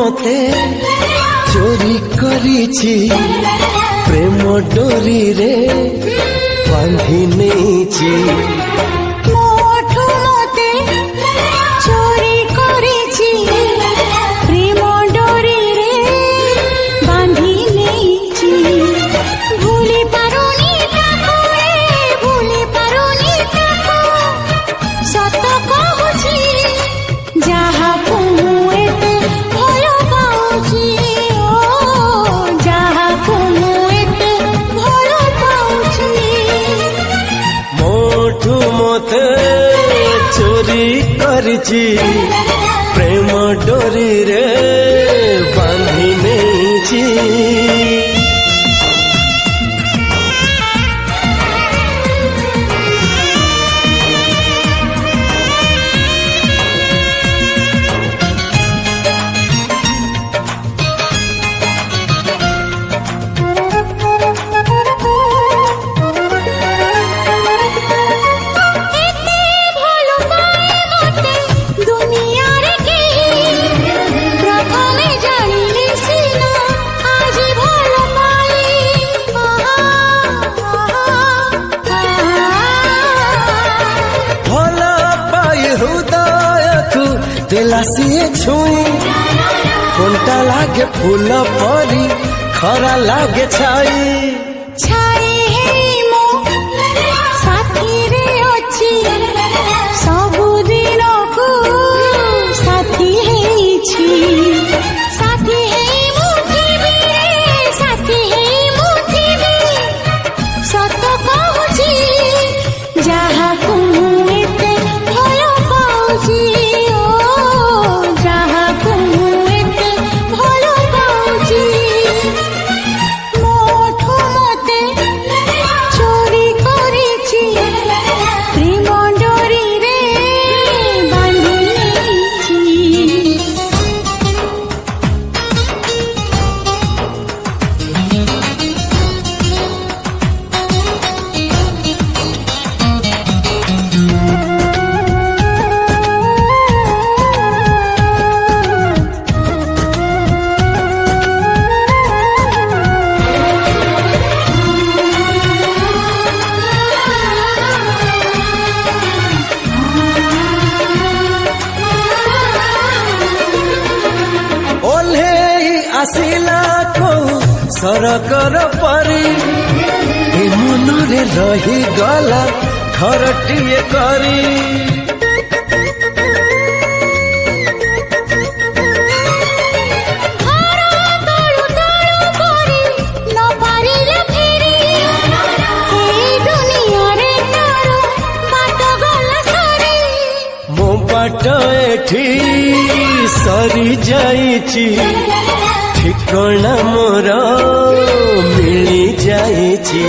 মতে চোরি করিছি প্রেম ডোরি রে বাঁধি নেইছি চোরি করিছি প্রেম ডোরি রে বাঁধি নেইছি दिलासिए छुई कोनटा लागे फूल परी खरा लागे छाई छाई हे मो साथी रे अछि सबु दिन को साथी हेछि साथी हे मुठीबी रे साथी हे मुठीबी सत कहूछि जहा को एते भलो पाउछि आसिला को सरकर परी ए मनरे रही गला घरटिए करी मो बाट एठी सरी जाइची ठिकଣା मोर मिली जाइची।